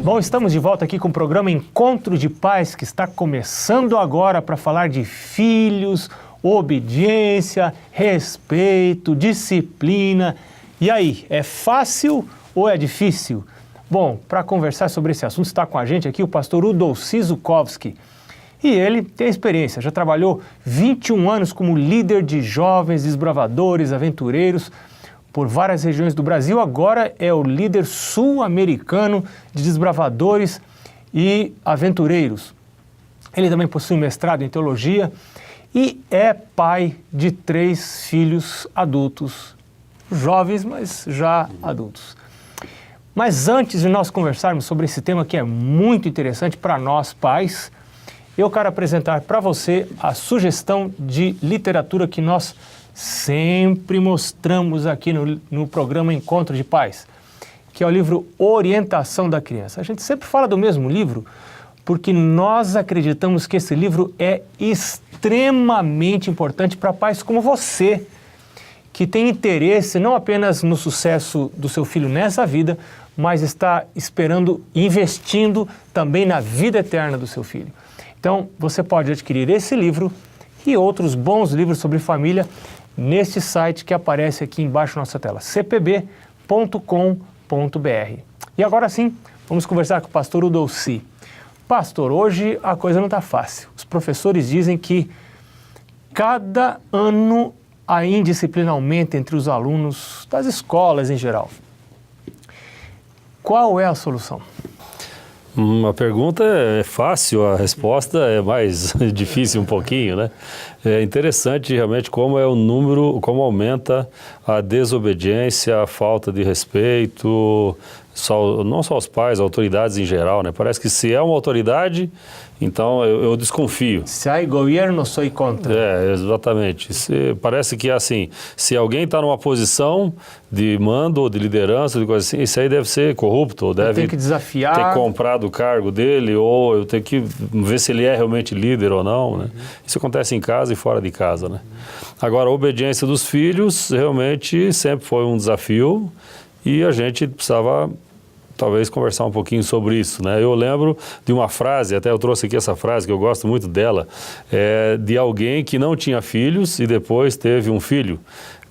Bom, estamos de volta aqui com o programa Encontro de Pais, que está começando agora para falar de filhos, obediência, respeito, disciplina. E aí, é fácil ou é difícil? Bom, para conversar sobre esse assunto está com a gente aqui o pastor Udolci Zukovski. E ele tem experiência, já trabalhou 21 anos como líder de jovens desbravadores, aventureiros, por várias regiões do Brasil. Agora é o líder sul-americano de desbravadores e aventureiros. Ele também possui mestrado em teologia e é pai de 3 filhos adultos, jovens, mas já adultos. Mas antes de nós conversarmos sobre esse tema que é muito interessante para nós pais, eu quero apresentar para você a sugestão de literatura que nós sempre mostramos aqui no programa Encontro de Pais, que é o livro Orientação da Criança. A gente sempre fala do mesmo livro porque nós acreditamos que esse livro é extremamente importante para pais como você, que tem interesse não apenas no sucesso do seu filho nessa vida, mas está esperando e investindo também na vida eterna do seu filho. Então, você pode adquirir esse livro e outros bons livros sobre família neste site que aparece aqui embaixo na nossa tela, cpb.com.br. E agora sim, vamos conversar com o pastor Udolci. Pastor, hoje a coisa não está fácil. Os professores dizem que cada ano a indisciplina aumenta entre os alunos das escolas em geral. Qual é a solução? A pergunta é fácil, a resposta é mais difícil um pouquinho, né? É interessante realmente como é o número, como aumenta a desobediência, a falta de respeito, não só aos pais, autoridades em geral, né? Parece que se é uma autoridade, então eu desconfio. Se há governo, sou contra. É, exatamente. Parece que assim, se alguém está numa posição de mando ou de liderança, de coisa assim, isso aí deve ser corrupto, ou deve que desafiar, ter comprado o cargo dele, ou eu tenho que ver se ele é realmente líder ou não, né? Isso acontece em casa e fora de casa, né? Agora, a obediência dos filhos realmente sempre foi um desafio e a gente precisava talvez conversar um pouquinho sobre isso, né? Eu lembro de uma frase, até eu trouxe aqui essa frase que eu gosto muito dela, de alguém que não tinha filhos e depois teve um filho.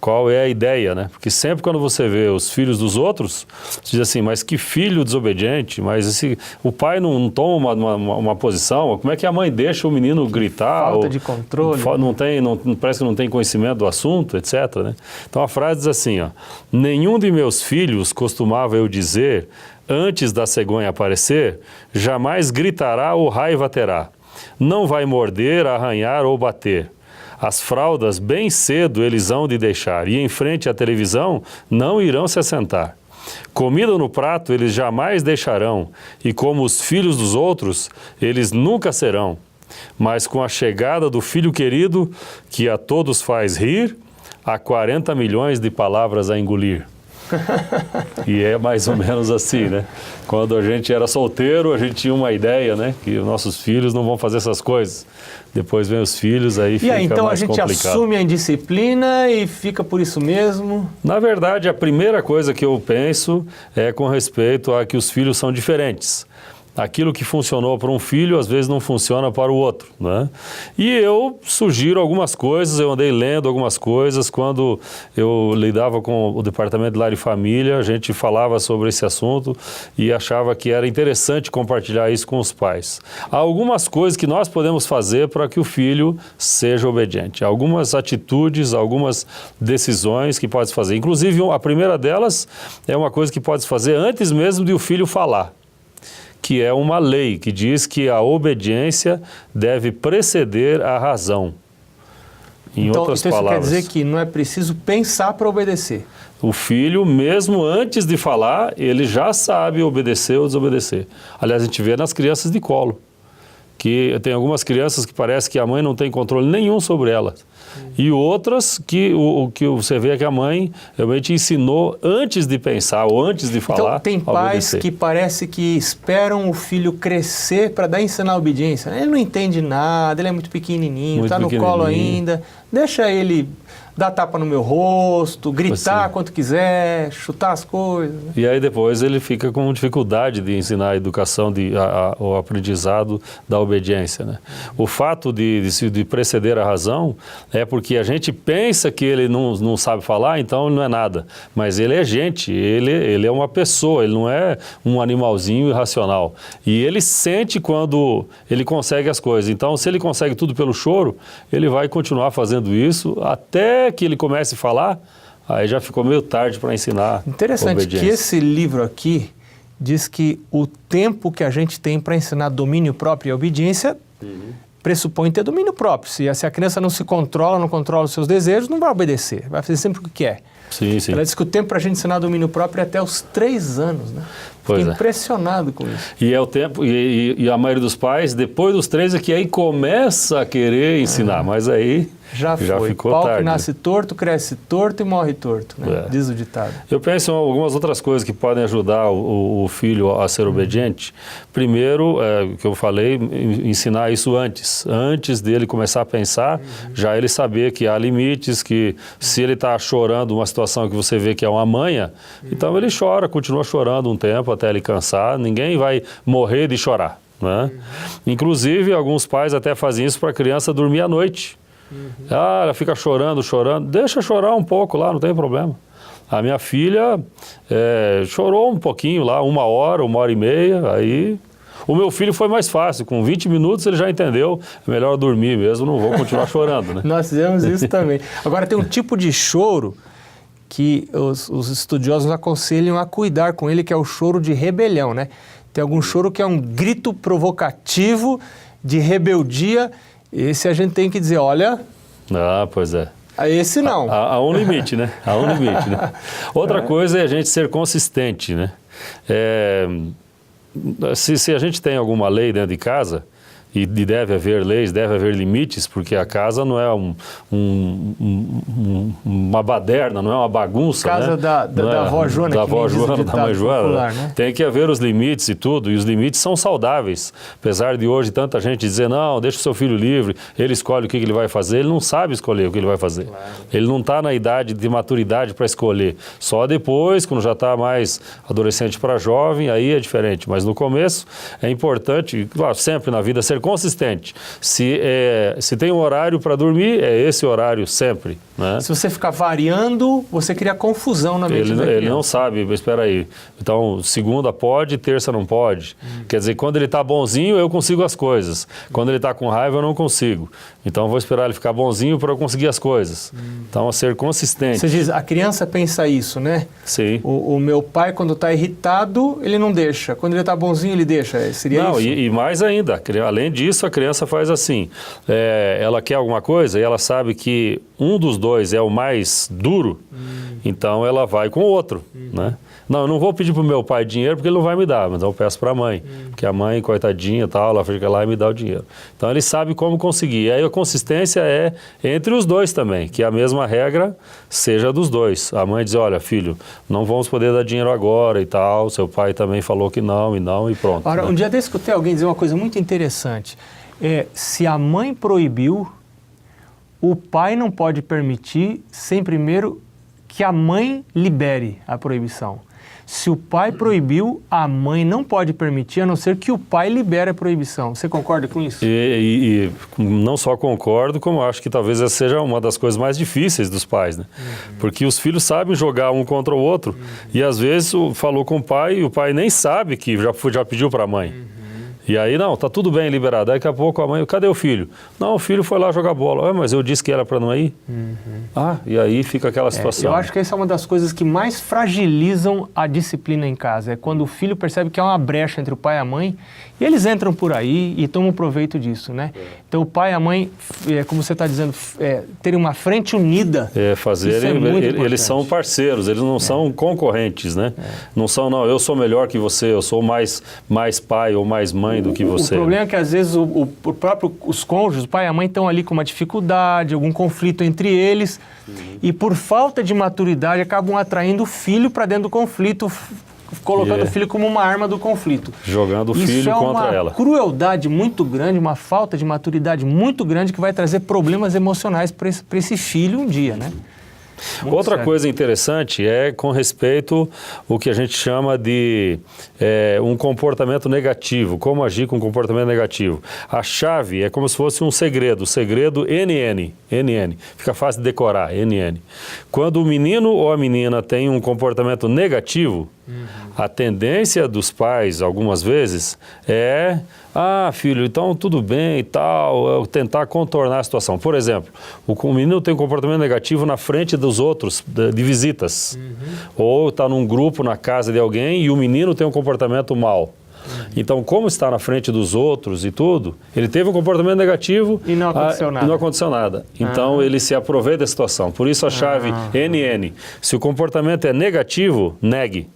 Qual é a ideia, né? Porque sempre quando você vê os filhos dos outros, você diz assim, mas que filho desobediente, mas o pai não toma uma posição, como é que a mãe deixa o menino gritar? Falta de controle. Parece que não tem conhecimento do assunto, etc, né? Então a frase diz assim, ó, nenhum de meus filhos, costumava eu dizer, antes da cegonha aparecer, jamais gritará ou raiva terá. Não vai morder, arranhar ou bater. As fraldas bem cedo eles hão de deixar, e em frente à televisão não irão se assentar. Comida no prato eles jamais deixarão, e como os filhos dos outros, eles nunca serão. Mas com a chegada do filho querido, que a todos faz rir, há 40 milhões de palavras a engolir. E é mais ou menos assim, né? Quando a gente era solteiro, a gente tinha uma ideia, né? Que os nossos filhos não vão fazer essas coisas. Depois vem os filhos, aí fica mais complicado. E aí, então a gente assume a indisciplina e fica por isso mesmo? Na verdade, a primeira coisa que eu penso é com respeito a que os filhos são diferentes. Aquilo que funcionou para um filho, às vezes não funciona para o outro, né? E eu sugiro algumas coisas, eu andei lendo algumas coisas, quando eu lidava com o Departamento de Lar e Família, a gente falava sobre esse assunto e achava que era interessante compartilhar isso com os pais. Há algumas coisas que nós podemos fazer para que o filho seja obediente, algumas atitudes, algumas decisões que pode fazer. Inclusive, a primeira delas é uma coisa que pode fazer antes mesmo de o filho falar, que é uma lei que diz que a obediência deve preceder a razão. Em outras palavras. Então isso quer dizer que não é preciso pensar para obedecer. O filho, mesmo antes de falar, ele já sabe obedecer ou desobedecer. Aliás, a gente vê nas crianças de colo, que tem algumas crianças que parece que a mãe não tem controle nenhum sobre elas. E outras que o que você vê é que a mãe realmente ensinou antes de pensar ou antes de falar. Então tem pais que parece que esperam o filho crescer para ensinar a obediência. Ele não entende nada, ele é muito pequenininho, está no colo ainda. Deixa ele dar tapa no meu rosto, gritar quanto quiser, chutar as coisas. Né? E aí depois ele fica com dificuldade de ensinar a educação, o aprendizado da obediência. Né? O fato de preceder a razão é porque a gente pensa que ele não sabe falar, então ele não é nada. Mas ele é gente, ele é uma pessoa, ele não é um animalzinho irracional. E ele sente quando ele consegue as coisas. Então, se ele consegue tudo pelo choro, ele vai continuar fazendo isso até que ele comece a falar, aí já ficou meio tarde para ensinar. Interessante que esse livro aqui diz que o tempo que a gente tem para ensinar domínio próprio e obediência pressupõe ter domínio próprio. Se a criança não se controla, não controla os seus desejos, não vai obedecer, vai fazer sempre o que quer. Sim, sim. Ela diz que o tempo para a gente ensinar domínio próprio é até os 3 anos, né? Fiquei impressionado com isso. E é o tempo, e a maioria dos pais, depois dos 3 é que aí começa a querer ensinar, mas aí já ficou Pau tarde. Que nasce torto, cresce torto e morre torto, né? Diz o ditado. Eu penso em algumas outras coisas que podem ajudar o filho a ser obediente. Primeiro, que eu falei, ensinar isso antes dele começar a pensar, já ele saber que há limites, que se ele está chorando uma situação que você vê que é uma manha, então ele chora, continua chorando um tempo até ele cansar, ninguém vai morrer de chorar. Né? Inclusive, alguns pais até fazem isso para a criança dormir à noite. Ela fica chorando, deixa chorar um pouco lá, não tem problema. A minha filha chorou um pouquinho lá, 1 hora, 1h30, aí... O meu filho foi mais fácil, com 20 minutos ele já entendeu, é melhor dormir mesmo, não vou continuar chorando. Né? Nós fizemos isso também. Agora tem um tipo de choro que os estudiosos aconselham a cuidar com ele, que é o choro de rebelião, né? Tem algum choro que é um grito provocativo de rebeldia. Esse a gente tem que dizer, olha... Ah, pois é. Esse não. Há um limite, né? Há um limite, né? Outra coisa é a gente ser consistente, né? Se a gente tem alguma lei dentro de casa, e deve haver leis, deve haver limites, porque a casa não é uma baderna, não é uma bagunça. Casa, né? da avó Joana, da avó Joana, da mãe Joana. Popular, né? Tem que haver os limites e tudo, e os limites são saudáveis. Apesar de hoje tanta gente dizer, não, deixa o seu filho livre, ele escolhe o que ele vai fazer, ele não sabe escolher o que ele vai fazer. Claro. Ele não está na idade de maturidade para escolher. Só depois, quando já está mais adolescente para jovem, aí é diferente. Mas no começo é importante, claro, sempre na vida, ser consistente. Se tem um horário para dormir, é esse horário sempre. Né? Se você ficar variando, você cria confusão na mente da criança. Ele não sabe, espera aí. Então, segunda pode, terça não pode. Quer dizer, quando ele está bonzinho, eu consigo as coisas. Quando ele está com raiva, eu não consigo. Então, vou esperar ele ficar bonzinho para eu conseguir as coisas. Então, a ser consistente. Você diz, a criança pensa isso, né? Sim. O meu pai, quando está irritado, ele não deixa. Quando ele está bonzinho, ele deixa. Seria não, isso? E mais ainda, além disso, a criança faz assim. Ela quer alguma coisa e ela sabe que um dos dois é o mais duro, então ela vai com o outro, né? Não, eu não vou pedir para o meu pai dinheiro porque ele não vai me dar, mas eu peço para a mãe, porque a mãe, coitadinha, tal, ela fica lá e me dá o dinheiro. Então ele sabe como conseguir. E aí a consistência é entre os dois também, que a mesma regra seja dos dois. A mãe diz, olha, filho, não vamos poder dar dinheiro agora e tal, seu pai também falou que não e pronto. Ora, né? Um dia eu escutei alguém dizer uma coisa muito interessante. Se a mãe proibiu, o pai não pode permitir sem primeiro que a mãe libere a proibição. Se o pai proibiu, a mãe não pode permitir, a não ser que o pai libere a proibição. Você concorda com isso? E não só concordo, como acho que talvez essa seja uma das coisas mais difíceis dos pais, né? Porque os filhos sabem jogar um contra o outro e às vezes falou com o pai e o pai nem sabe que já pediu para a mãe. E aí, não, tá tudo bem liberado. Daqui a pouco a mãe, cadê o filho? Não, o filho foi lá jogar bola. Mas eu disse que era para não ir. E aí fica aquela situação. Eu acho que essa é uma das coisas que mais fragilizam a disciplina em casa. É quando o filho percebe que há uma brecha entre o pai e a mãe e eles entram por aí e tomam proveito disso, né? Então o pai e a mãe, como você está dizendo, terem uma frente unida. Eles são parceiros, eles não são concorrentes, né? Não são, não, eu sou melhor que você, eu sou mais pai ou mais mãe do que você. O problema é que às vezes os cônjuges, o pai e a mãe estão ali com uma dificuldade, algum conflito entre eles e por falta de maturidade acabam atraindo o filho para dentro do conflito, colocando o filho como uma arma do conflito. Jogando o filho contra ela. Isso é uma crueldade muito grande, uma falta de maturidade muito grande que vai trazer problemas emocionais para esse filho um dia, né? Outra coisa interessante é com respeito ao que a gente chama de um comportamento negativo, como agir com um comportamento negativo. A chave é como se fosse um segredo, o segredo NN, fica fácil de decorar, NN. Quando o menino ou a menina tem um comportamento negativo, a tendência dos pais, algumas vezes, é... filho, então tudo bem e tal, tentar contornar a situação. Por exemplo, o menino tem um comportamento negativo na frente dos outros, de visitas. Ou está num grupo na casa de alguém e o menino tem um comportamento mau. Então, como está na frente dos outros e tudo, ele teve um comportamento negativo e não aconteceu nada. Não aconteceu nada. Então, ele se aproveita da situação. Por isso, a chave NN. Se o comportamento é negativo, negue.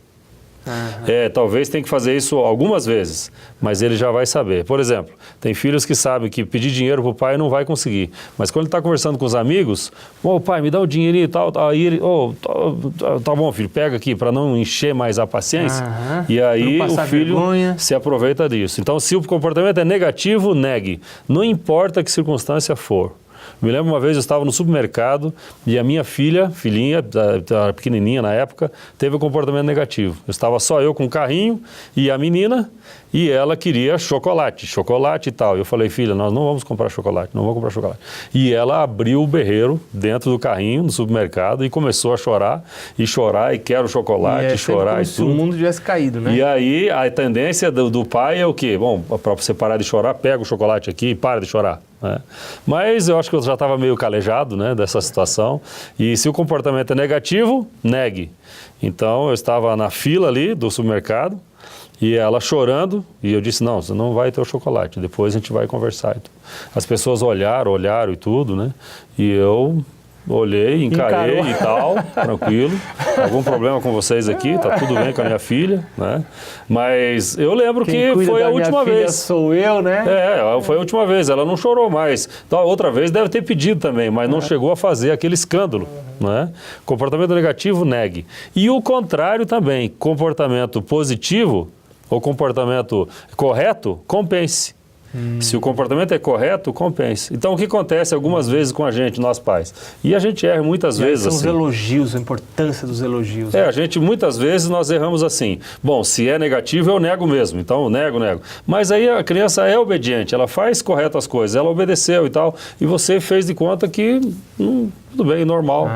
Talvez tenha que fazer isso algumas vezes, mas ele já vai saber. Por exemplo, tem filhos que sabem que pedir dinheiro para o pai não vai conseguir, mas quando ele está conversando com os amigos, pai, me dá um dinheirinho e tal, aí ele, tá bom, filho, pega aqui para não encher mais a paciência, e aí o filho se aproveita disso. Então, se o comportamento é negativo, negue, não importa que circunstância for. Me lembro uma vez eu estava no supermercado e a minha filhinha, pequenininha na época, teve um comportamento negativo. Estava só eu com o carrinho e a menina, e ela queria chocolate e tal. Eu falei, filha, nós não vamos comprar chocolate, não vamos comprar chocolate. E ela abriu o berreiro dentro do carrinho, no supermercado, e começou a chorar, e quero chocolate, chorar e tudo. Se o mundo tivesse caído, né? E aí a tendência do pai é o quê? Bom, para você parar de chorar, pega o chocolate aqui e para de chorar. Mas eu acho que eu já estava meio calejado, né, dessa situação, e se o comportamento é negativo, negue. Então eu estava na fila ali do supermercado e ela chorando, e eu disse, não, você não vai ter o chocolate, depois a gente vai conversar. As pessoas olharam e tudo, né, e eu... olhei, encarei e tal, tranquilo. Algum problema com vocês aqui? Tá tudo bem com a minha filha, né? Mas eu lembro que foi a última vez. Sou eu, né? Foi a última vez. Ela não chorou mais. Então, outra vez deve ter pedido também, mas não chegou a fazer aquele escândalo, né? Comportamento negativo, negue. E o contrário também. Comportamento positivo ou comportamento correto, compense. Se o comportamento é correto, compensa. Então, o que acontece algumas vezes com a gente, nós pais? E a gente erra muitas vezes são assim. Os elogios, a importância dos elogios. A gente, muitas vezes, nós erramos assim. Bom, se é negativo, eu nego mesmo. Então, eu nego. Mas aí a criança é obediente, ela faz correto as coisas, ela obedeceu e tal, e você fez de conta que tudo bem, normal.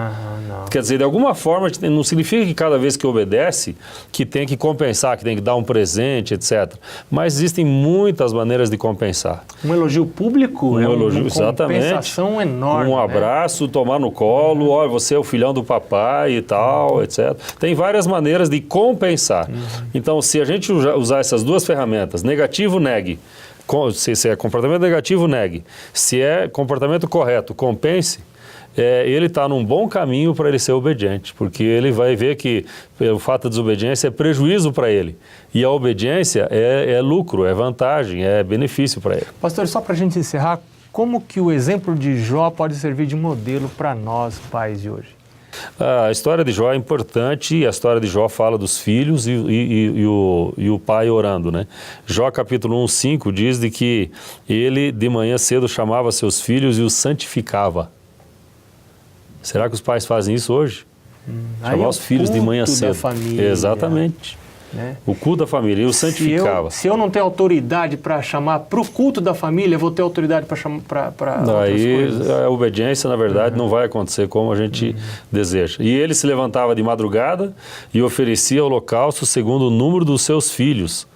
Quer dizer, de alguma forma, não significa que cada vez que obedece, que tem que compensar, que tem que dar um presente, etc. Mas existem muitas maneiras de compensar. Um elogio público uma compensação exatamente, enorme. Um abraço, tomar no colo, olha, você é o filhão do papai e tal, etc. Tem várias maneiras de compensar. Então, se a gente usar essas duas ferramentas, negativo, negue. Se é comportamento negativo, negue. Se é comportamento correto, compense. Ele está num bom caminho para ele ser obediente, porque ele vai ver que o fato da desobediência é prejuízo para ele. E a obediência é lucro, é vantagem, é benefício para ele. Pastor, só para a gente encerrar, como que o exemplo de Jó pode servir de modelo para nós, pais de hoje? A história de Jó é importante, e a história de Jó fala dos filhos e o pai orando, né? Jó capítulo 1:5 diz de que ele de manhã cedo chamava seus filhos e os santificava. Será que os pais fazem isso hoje? Chamar os filhos de manhã cedo. Família, exatamente. Né? O culto da família, e o santificava. Se eu não tenho autoridade para chamar para o culto da família, eu vou ter autoridade para chamar para outras coisas. A obediência, na verdade, não vai acontecer como a gente deseja. E ele se levantava de madrugada e oferecia holocausto segundo o número dos seus filhos.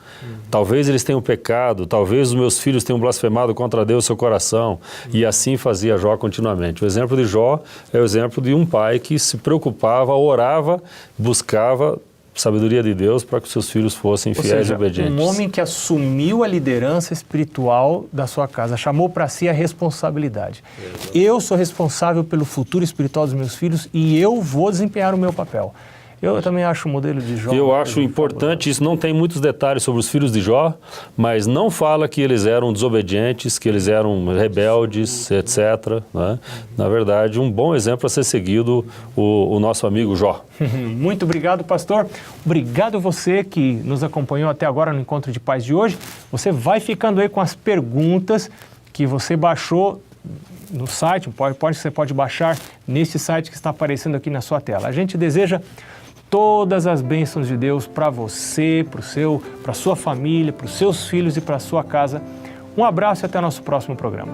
Talvez eles tenham pecado, talvez os meus filhos tenham blasfemado contra Deus seu coração. E assim fazia Jó continuamente. O exemplo de Jó é o exemplo de um pai que se preocupava, orava, buscava sabedoria de Deus para que os seus filhos fossem fiéis e obedientes. Um homem que assumiu a liderança espiritual da sua casa, chamou para si a responsabilidade. Eu sou responsável pelo futuro espiritual dos meus filhos e eu vou desempenhar o meu papel. Eu também acho o modelo de Jó. Eu acho importante, isso não tem muitos detalhes sobre os filhos de Jó, mas não fala que eles eram desobedientes, que eles eram rebeldes, etc. Né? Na verdade, um bom exemplo a ser seguido, o nosso amigo Jó. Muito obrigado, pastor. Obrigado você que nos acompanhou até agora no Encontro de Paz de hoje. Você vai ficando aí com as perguntas que você baixou no site, você pode baixar nesse site que está aparecendo aqui na sua tela. A gente deseja todas as bênçãos de Deus para você, para a sua família, para os seus filhos e para a sua casa. Um abraço e até o nosso próximo programa.